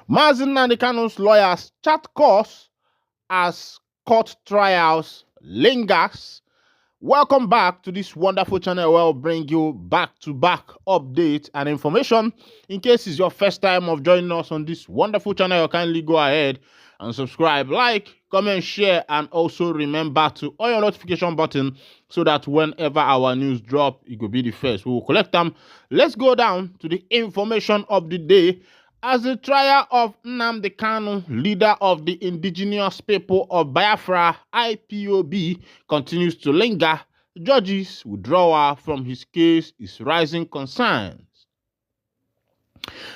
Mazi and Kanu'S lawyers chart course as court trials lingers. Welcome back to this wonderful channel where I'll bring you back-to-back updates and information. In case it's your first time of joining us on this wonderful channel, you kindly go ahead and subscribe, like, comment, share, and also remember to on your notification button so that whenever our news drop, it will be the first. We will collect them. Let's go down to the information of the day. As the trial of Nnamdi Kanu, leader of the indigenous people of Biafra, IPOB, continues to linger, judges' withdrawal from his case is raising concerns.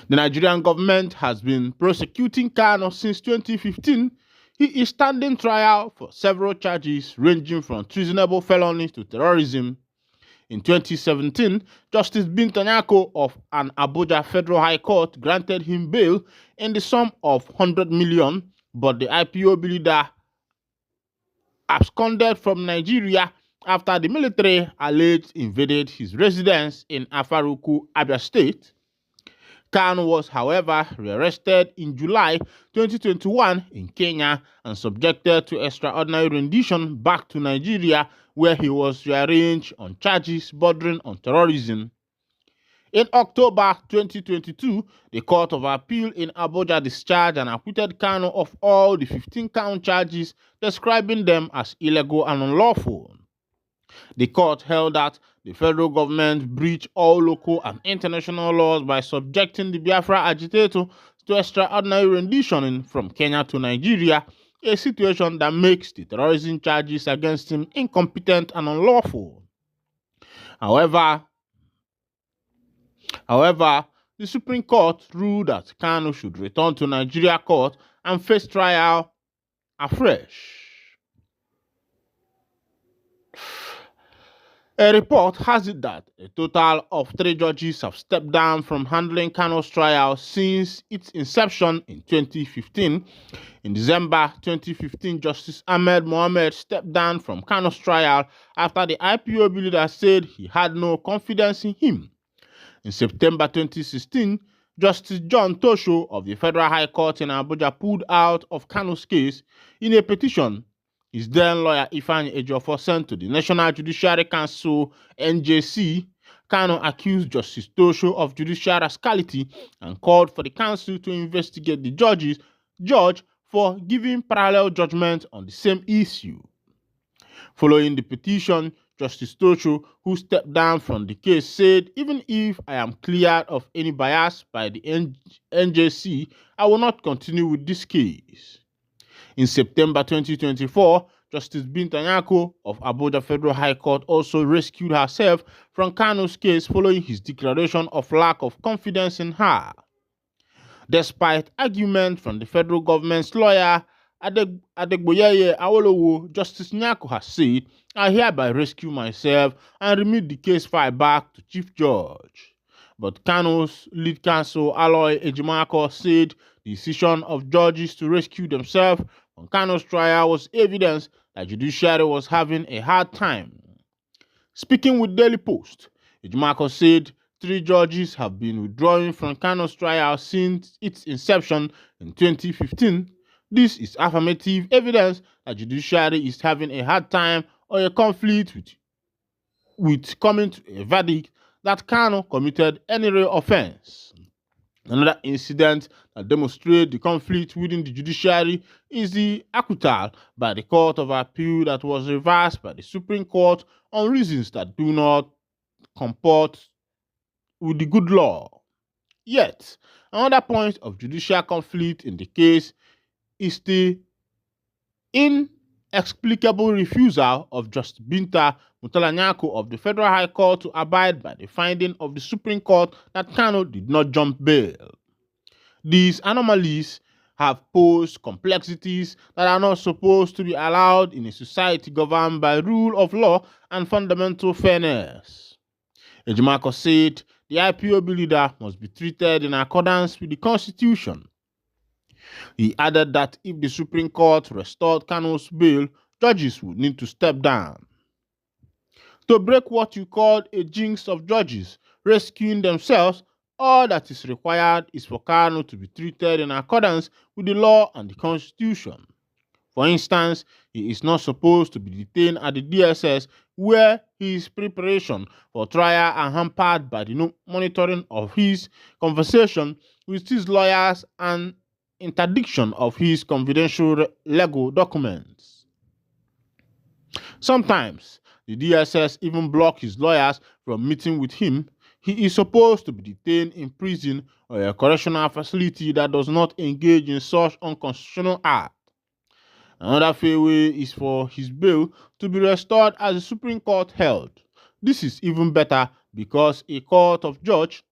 The Nigerian government has been prosecuting Kanu since 2015. He is standing trial for several charges ranging from treasonable felony to terrorism. In 2017, Justice Binta Nyako of an Abuja Federal High Court granted him bail in the sum of 100 million, but the IPOB leader absconded from Nigeria after the military alleged invaded his residence in Afaruku, Abia State. Kanu was, however, rearrested in July 2021 in Kenya and subjected to extraordinary rendition back to Nigeria, where he was rearranged on charges bordering on terrorism. In October 2022, the Court of Appeal in Abuja discharged and acquitted Kanu of all the 15-count charges, describing them as illegal and unlawful. The court held that the federal government breached all local and international laws by subjecting the Biafra agitator to extraordinary rendition from Kenya to Nigeria, a situation that makes the terrorism charges against him incompetent and unlawful. However, the Supreme Court ruled that Kanu should return to Nigeria court and face trial afresh. A report has it that a total of 3 judges have stepped down from handling Kanu's trial since its inception in 2015. In December 2015, Justice Ahmed Mohammed stepped down from Kanu's trial after the IPOB leader said he had no confidence in him. In September 2016, Justice John Tosho of the Federal High Court in Abuja pulled out of Kanu's case in a petition his then lawyer Ifeanyi Ejiofor sent to the National Judicial Council (NJC). Kanu accused Justice Tosho of judicial rascality and called for the council to investigate the judge for giving parallel judgment on the same issue. Following the petition, Justice Tosho, who stepped down from the case, said, "Even if I am cleared of any bias by the NJC, I will not continue with this case." In September 2024, Justice Binta Nyako of Abuja Federal High Court also rescued herself from Kanu's case following his declaration of lack of confidence in her. Despite argument from the federal government's lawyer, Adegboyeye Awolowo, Justice Nyako has said, "I hereby rescue myself and remit the case file back to Chief Judge." But Kanu's lead counsel, Aloy Ejimako, said the decision of judges to rescue themselves from Kanu's trial was evidence that judiciary was having a hard time. Speaking with Daily Post, Ejimako said 3 judges have been withdrawing from Kanu's trial since its inception in 2015. This is affirmative evidence that judiciary is having a hard time or a conflict with coming to a verdict that Kanu committed any real offense. Another incident that demonstrates the conflict within the judiciary is the acquittal by the Court of Appeal that was reversed by the Supreme Court on reasons that do not comport with the good law. Yet, another point of judicial conflict in the case is the inexplicable refusal of Justice Binta Nyako of the Federal High Court to abide by the finding of the Supreme Court that Kanu did not jump bail. These anomalies have posed complexities that are not supposed to be allowed in a society governed by rule of law and fundamental fairness. Ejimako said the IPOB leader must be treated in accordance with the Constitution. He added that if the Supreme Court restored Kanu's bail, judges would need to step down. To break what you called a jinx of judges rescuing themselves All that is required is for Kanu to be treated in accordance with the law and the constitution. For instance, he is not supposed to be detained at the DSS where his preparation for trial are hampered by the monitoring of his conversation with his lawyers and interdiction of his confidential legal documents. Sometimes, the DSS even block his lawyers from meeting with him. He is supposed to be detained in prison or a correctional facility that does not engage in such unconstitutional act. Another fairway is for his bail to be restored as the Supreme Court held. This is even better because a court of judge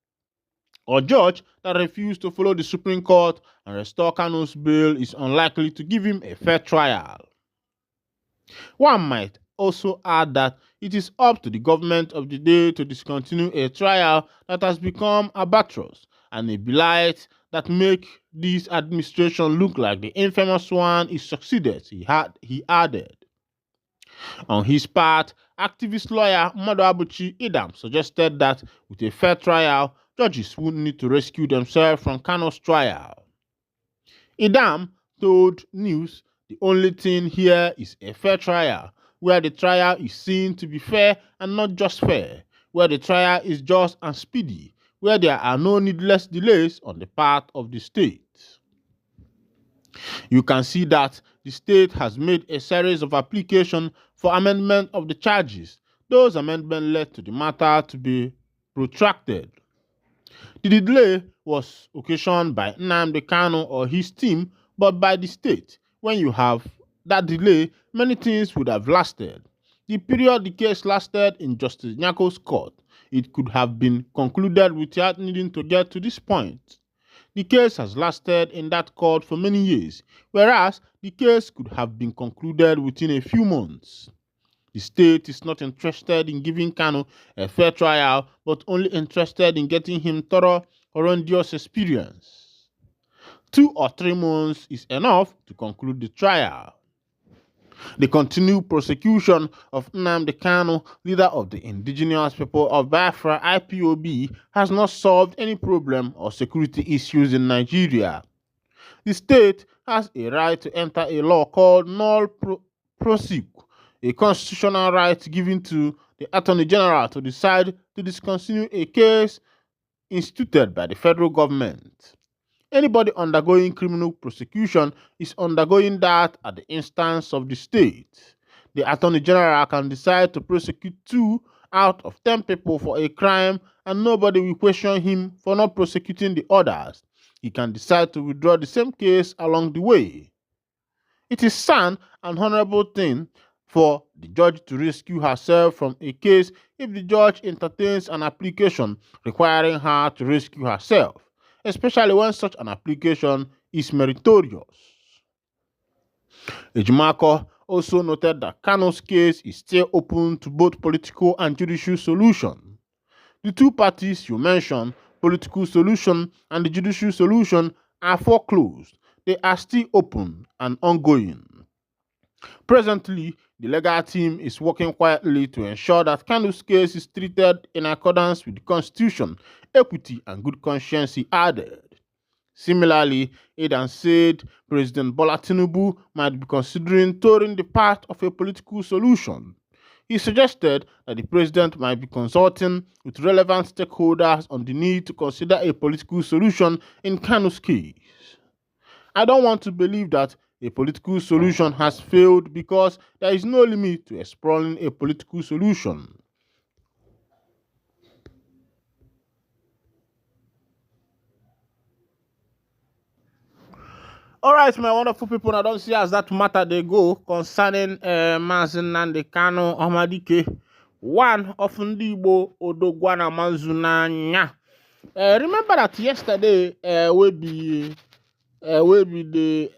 that refused to follow the Supreme Court and restore Kanu's bail is unlikely to give him a fair trial. One might also add that it is up to the government of the day to discontinue a trial that has become albatross and a blight that make this administration look like the infamous one is succeeded, he added. On his part, activist lawyer Nnamdi Idam suggested that with a fair trial, judges would need to rescue themselves from Kanu's trial. Idam told News, the only thing here is a fair trial, where the trial is seen to be fair and not just fair, where the trial is just and speedy, where there are no needless delays on the part of the state. You can see that the state has made a series of applications for amendment of the charges. Those amendments led to the matter to be protracted. The delay was occasioned by Nnamdi Kanu or his team, but by the state. When you have that delay, many things would have lasted. The period the case lasted in Justice Nyako's court, it could have been concluded without needing to get to this point. The case has lasted in that court for many years, whereas the case could have been concluded within a few months. The state is not interested in giving Kanu a fair trial, but only interested in getting him thorough, horrendous experience. 2 or 3 months is enough to conclude the trial. The continued prosecution of Nnamdi Kanu, leader of the indigenous people of Biafra IPOB, has not solved any problem or security issues in Nigeria. The state has a right to enter a law called null proseq, a constitutional right given to the Attorney General to decide to discontinue a case instituted by the federal government. Anybody undergoing criminal prosecution is undergoing that at the instance of the state. The Attorney General can decide to prosecute 2 out of 10 people for a crime and nobody will question him for not prosecuting the others. He can decide to withdraw the same case along the way. It is sound and honorable thing for the judge to rescue herself from a case if the judge entertains an application requiring her to rescue herself, especially when such an application is meritorious. Ejimako also noted that Kanu's case is still open to both political and judicial solution. The 2 parties you mentioned, political solution and the judicial solution, are foreclosed. They are still open and ongoing. Presently, the legal team is working quietly to ensure that Kanu's case is treated in accordance with the Constitution, equity, and good conscience, he added. Similarly, Adan said President Bola Tinubu might be considering touring the path of a political solution. He suggested that the president might be consulting with relevant stakeholders on the need to consider a political solution in Kanu's case. I don't want to believe that a political solution has failed because there is no limit to exploring a political solution. Alright, my wonderful people, I don't see as that matter they go concerning Mazi Nnamdi Kanu Ohamadike, one of Ndigbo Odogwana Manzunanya. Remember that yesterday will be the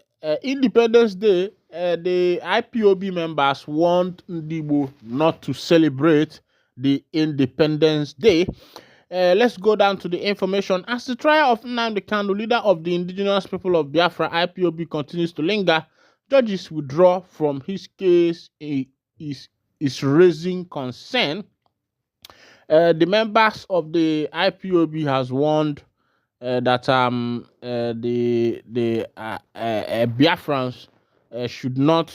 Independence Day. The IPOB members want Ndigbo not to celebrate the Independence Day. Let's go down to the information. As the trial of Nnamdi Kanu, leader of the indigenous people of Biafra IPOB, continues to linger, judges withdraw from his case is raising concern. The members of the IPOB has warned that the Biafrans should not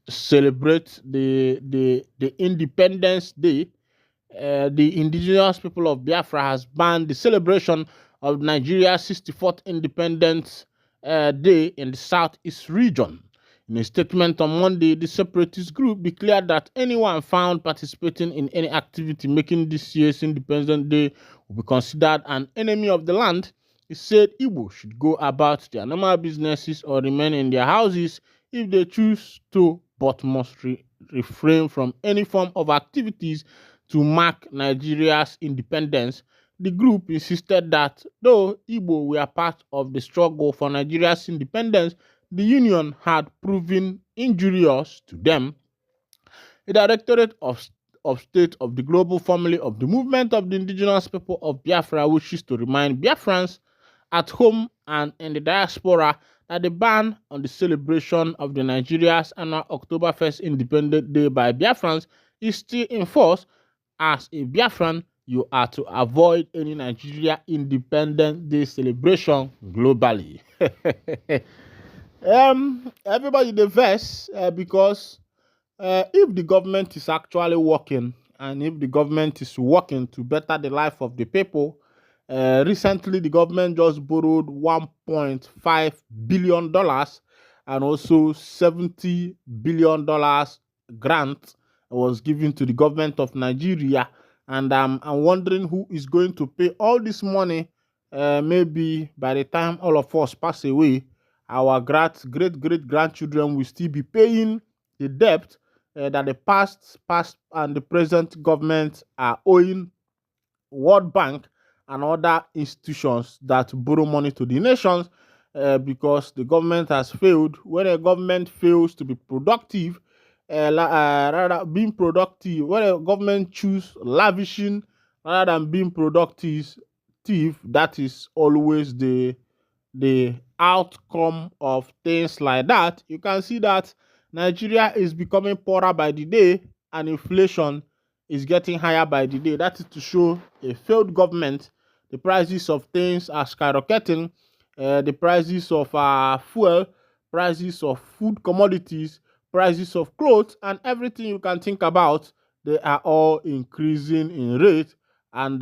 celebrate the Independence Day. The indigenous people of Biafra has banned the celebration of Nigeria's 64th Independence Day in the Southeast region. In a statement on Monday, the separatist group declared that anyone found participating in any activity making this year's Independence Day will be considered an enemy of the land. It said Igbo should go about their normal businesses or remain in their houses if they choose to, but must refrain from any form of activities to mark Nigeria's independence. The group insisted that though Igbo were part of the struggle for Nigeria's independence, the union had proven injurious to them. The Directorate of State of the Global Family of the Movement of the Indigenous People of Biafra wishes to remind Biafrans at home and in the diaspora that the ban on the celebration of the Nigeria's annual October 1st Independence Day by Biafrans is still in force. As a Biafran, you are to avoid any Nigeria Independence Day celebration globally. Everybody the verse because if the government is actually working and if the government is working to better the life of the people, recently the government just borrowed $1.5 billion and also $70 billion grant was given to the government of Nigeria. And I'm wondering who is going to pay all this money. Maybe by the time all of us pass away, our great grandchildren will still be paying the debt that the past and the present government are owing World Bank and other institutions that borrow money to the nations because the government has failed. When a government fails to be productive, rather being productive, when a government choose lavishing rather than being productive, that is always the outcome of things like that. You can see that Nigeria is becoming poorer by the day and inflation is getting higher by the day. That is to show a failed government. The prices of things are skyrocketing. The prices of fuel, prices of food commodities, prices of clothes, and everything you can think about, they are all increasing in rate. And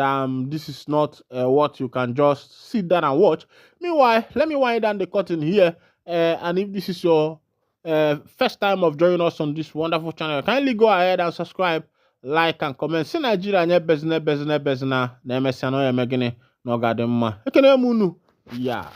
this is not what you can just sit down and watch. Meanwhile, let me wind down the curtain here. And if this is your first time of joining us on this wonderful channel, kindly go ahead and subscribe, like, and comment. See Nigeria nye bezina na emesiano ya megene no gademma. Ekene munu. Yeah.